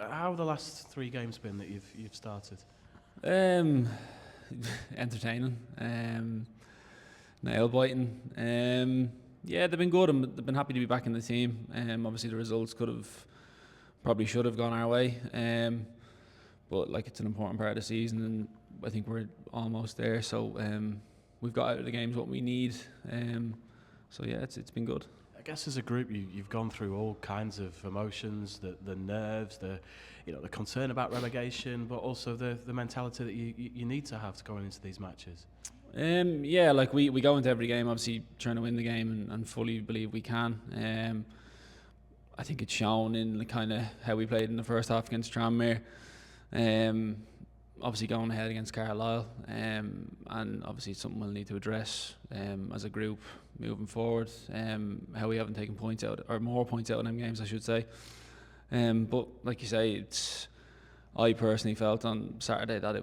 How have the last 3 games been that you've started? Um, Entertaining, nail biting. Yeah, they've been good. They've been happy to be back in the team. Obviously the results probably should have gone our way. But like it's an important part of the season, and I think we're almost there. So we've got out of the games what we need. So yeah, it's been good. I guess as a group, you've gone through all kinds of emotions, the nerves, the concern about relegation, but also the mentality that you need to have to go into these matches. Yeah, like we go into every game obviously trying to win the game and fully believe we can. I think it's shown in kind of how we played in the first half against Tranmere. Obviously going ahead against Carlisle, and obviously it's something we'll need to address as a group moving forward. How we haven't taken points out, or more points out in them games, I should say. But like you say, I personally felt on Saturday that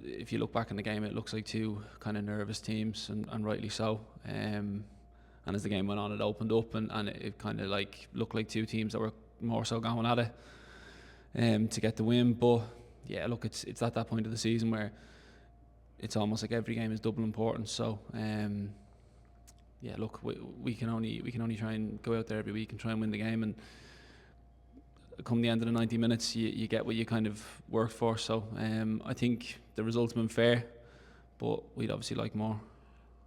if you look back in the game, it looks like 2 kind of nervous teams, and rightly so. And as the game went on, it opened up, and it kind of like looked like 2 teams that were more so going at it to get the win. But yeah, look, it's at that point of the season where it's almost like every game is double importance. So yeah, look, we can only try and go out there every week and try and win the game, and come the end of the 90 minutes, you get what you kind of worked for. So I think the result's been fair, but we'd obviously like more.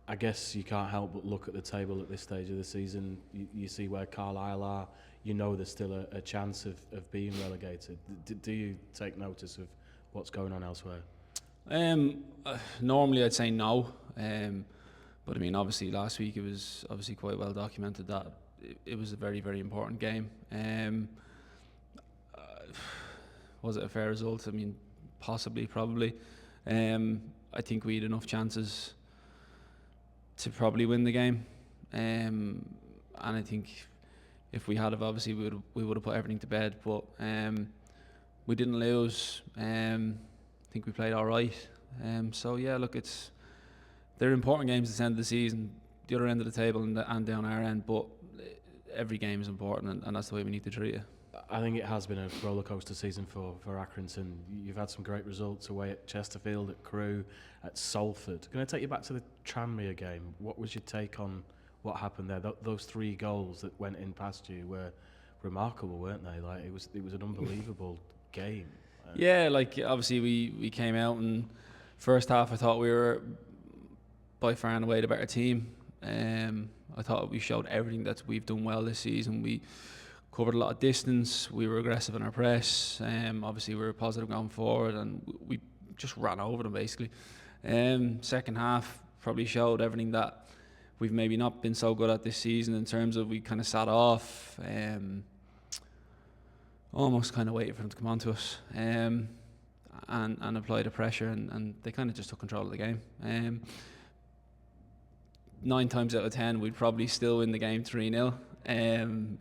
I guess you can't help but look at the table at this stage of the season. You see where Carlisle are. You know there's still a chance of being relegated. Do you take notice of what's going on elsewhere? Normally I'd say no, but I mean obviously last week it was obviously quite well documented that it was a very, very important game. Was it a fair result? I mean, possibly, probably. I think we had enough chances to probably win the game, and I think if we had have, obviously we would have put everything to bed. But we didn't lose. I think we played all right. So yeah, look, they're important games at the end of the season, the other end of the table and down our end. But every game is important, and that's the way we need to treat it. I think it has been a rollercoaster season for Accrington. You've had some great results away at Chesterfield, at Crewe, at Salford. Going to take you back to the Tranmere game. What was your take on what happened there? Those 3 goals that went in past you were remarkable, weren't they? Like it was an unbelievable game. Yeah, like obviously we came out, and first half I thought we were by far and away the better team. I thought we showed everything that we've done well this season. We covered a lot of distance, we were aggressive in our press, obviously we were positive going forward, and we just ran over them basically. Second half probably showed everything that we've maybe not been so good at this season, in terms of we kind of sat off, almost kind of waited for them to come on to us, and apply the pressure, and they kind of just took control of the game. 9 times out of 10 we'd probably still win the game 3-0,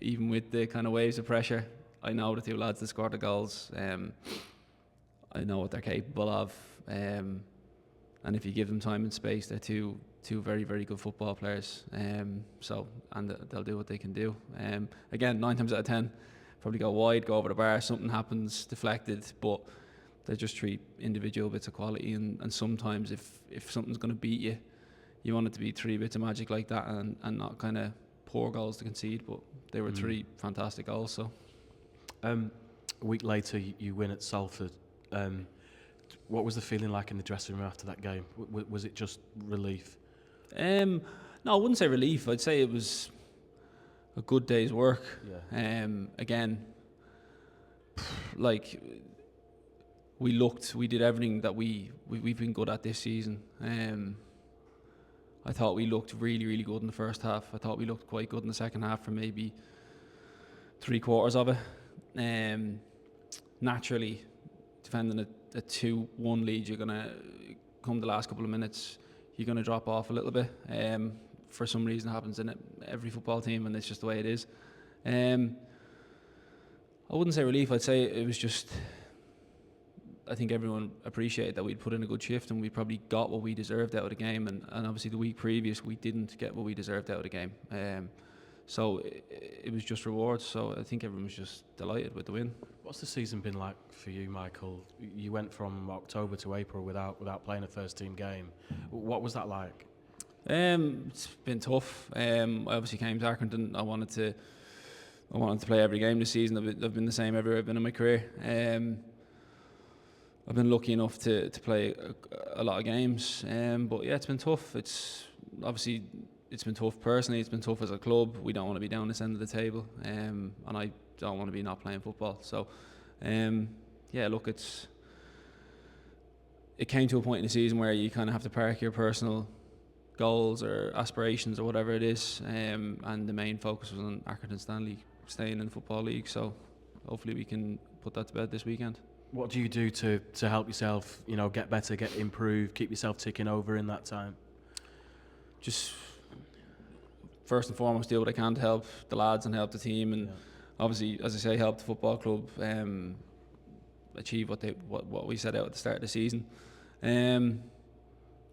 even with the kind of waves of pressure. I know the 2 lads that scored the goals. I know what they're capable of, and if you give them time and space, they're two very, very good football players. So they'll do what they can do. Again, 9 times out of 10 probably go wide, go over the bar, something happens, deflected, but they just treat individual bits of quality, and sometimes if something's going to beat you, you want it to be 3 bits of magic like that, and not kind of poor goals to concede, but they were 3 fantastic goals. So a week later you win at Salford. What was the feeling like in the dressing room after that game? Was it just relief? No, I wouldn't say relief. I'd say it was a good day's work. Yeah. Again, like we did everything that we've been good at this season. I thought we looked really, really good in the first half. I thought we looked quite good in the second half for maybe 3/4 of it. Naturally, defending a 2-1 lead, you're going to come the last couple of minutes, you're going to drop off a little bit. For some reason, it happens in every football team, and it's just the way it is. I wouldn't say relief. I'd say it was just, I think everyone appreciated that we'd put in a good shift, and we probably got what we deserved out of the game. And obviously the week previous we didn't get what we deserved out of the game. So it was just rewards. So I think everyone was just delighted with the win. What's the season been like for you, Michael? You went from October to April without playing a first team game. What was that like? It's been tough. I obviously came to Accrington. I wanted to play every game this season. I've been the same everywhere I've been in my career. I've been lucky enough to play a lot of games. But yeah, it's been tough. It's been tough personally. It's been tough as a club. We don't want to be down this end of the table, and I don't want to be not playing football. So, yeah, look, it came to a point in the season where you kind of have to park your personal goals or aspirations or whatever it is, and the main focus was on Accrington Stanley staying in the Football League. So, hopefully, we can put that to bed this weekend. What do you do to help yourself, get better, get improved, keep yourself ticking over in that time? Just first and foremost, do what I can to help the lads and help the team, and obviously, as I say, help the football club achieve what we set out at the start of the season.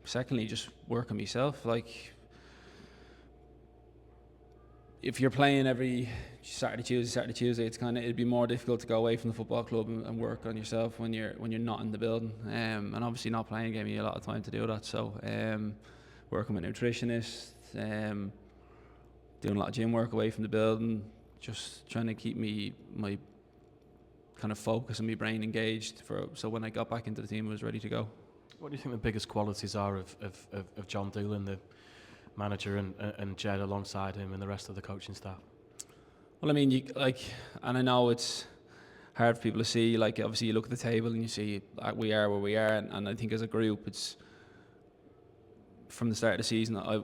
Secondly, just work on myself. Like, if you're playing every Saturday, Tuesday, it'd be more difficult to go away from the football club and work on yourself when you're not in the building. And obviously, not playing gave me a lot of time to do that. So, working with nutritionists, doing a lot of gym work away from the building, just trying to keep my kind of focus and my brain engaged so when I got back into the team, I was ready to go. What do you think the biggest qualities are of John Doolan, the manager, and Jed alongside him and the rest of the coaching staff? Well, I mean, and I know it's hard for people to see. Like, obviously, you look at the table and you see we are where we are, and I think as a group, it's from the start of the season. I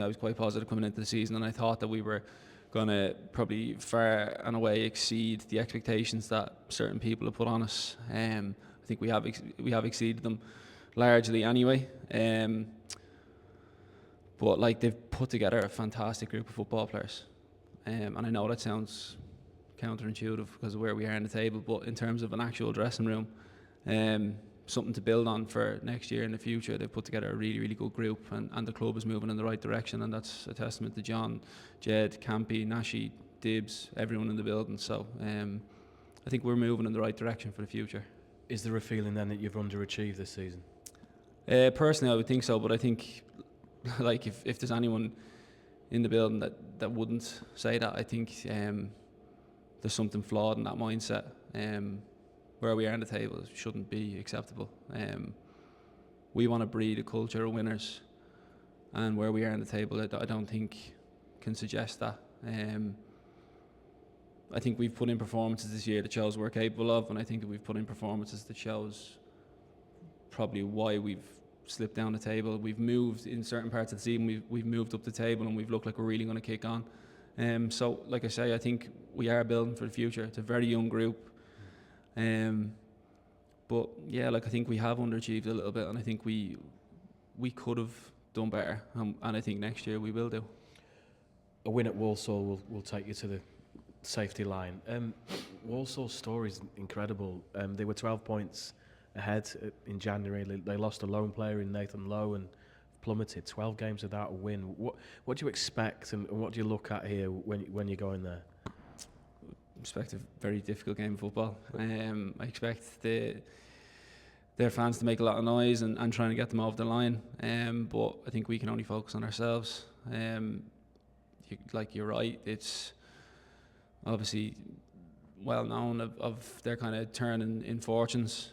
was quite positive coming into the season, and I thought that we were going to probably far and away exceed the expectations that certain people have put on us. I think we have exceeded them largely anyway. But like, they've put together a fantastic group of football players. And I know that sounds counterintuitive because of where we are in the table, but in terms of an actual dressing room, something to build on for next year in the future, they've put together a really, really good group, and the club is moving in the right direction, and that's a testament to John, Jed, Campy, Nashi, Dibbs, everyone in the building. So I think we're moving in the right direction for the future. Is there a feeling then that you've underachieved this season? Personally, I would think so, but I think like if there's anyone in the building that wouldn't say that, I think there's something flawed in that mindset. Where we are on the table shouldn't be acceptable. We want to breed a culture of winners, and where we are on the table, I don't think can suggest that. I think we've put in performances this year that shows we're capable of, and I think that we've put in performances that shows probably why we've slipped down the table. We've moved in certain parts of the season. We've moved up the table, and we've looked like we're really going to kick on. So, like I say, I think we are building for the future. It's a very young group. But yeah, like, I think we have underachieved a little bit, and I think we could have done better, and I think next year we will do. A win at Walsall will take you to the safety line. Walsall's story is incredible. They were 12 points ahead in January. They lost a lone player in Nathan Lowe and plummeted 12 games without a win. What do you expect, and what do you look at here when you go in there? I expect a very difficult game of football. I expect their fans to make a lot of noise and trying to get them over the line. But I think we can only focus on ourselves. You're right. It's obviously well known of their kind of turn in fortunes.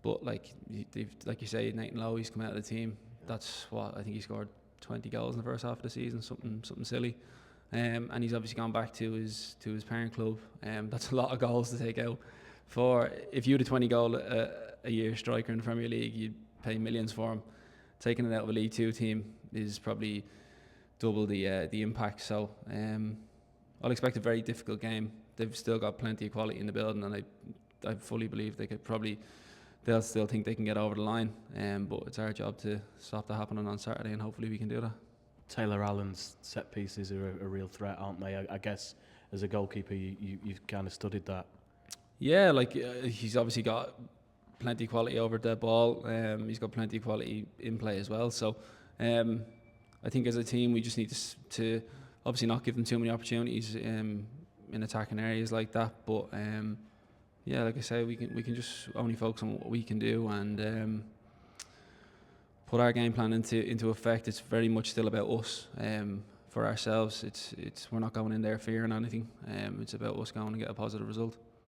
But like you say, Nathan Lowe, he's come out of the team. That's what I think he scored 20 goals in the first half of the season, something silly. And he's obviously gone back to his parent club. That's a lot of goals to take out. If you had a 20 goal a year striker in the Premier League, you'd pay millions for him. Taking it out of a League Two team is probably double the impact. So I'll expect a very difficult game. They've still got plenty of quality in the building, and I fully believe they'll still think they can get over the line. But it's our job to stop that happening on Saturday, and hopefully we can do that. Taylor Allen's set pieces are a real threat, aren't they? I guess as a goalkeeper, you've kind of studied that. Yeah, he's obviously got plenty of quality over the ball. He's got plenty of quality in play as well. So I think as a team, we just need to obviously not give them too many opportunities in attacking areas like that. But yeah, like I say, we can just only focus on what we can do and put our game plan into effect. It's very much still about us. For ourselves, we're not going in there fearing anything. It's about us going and get a positive result.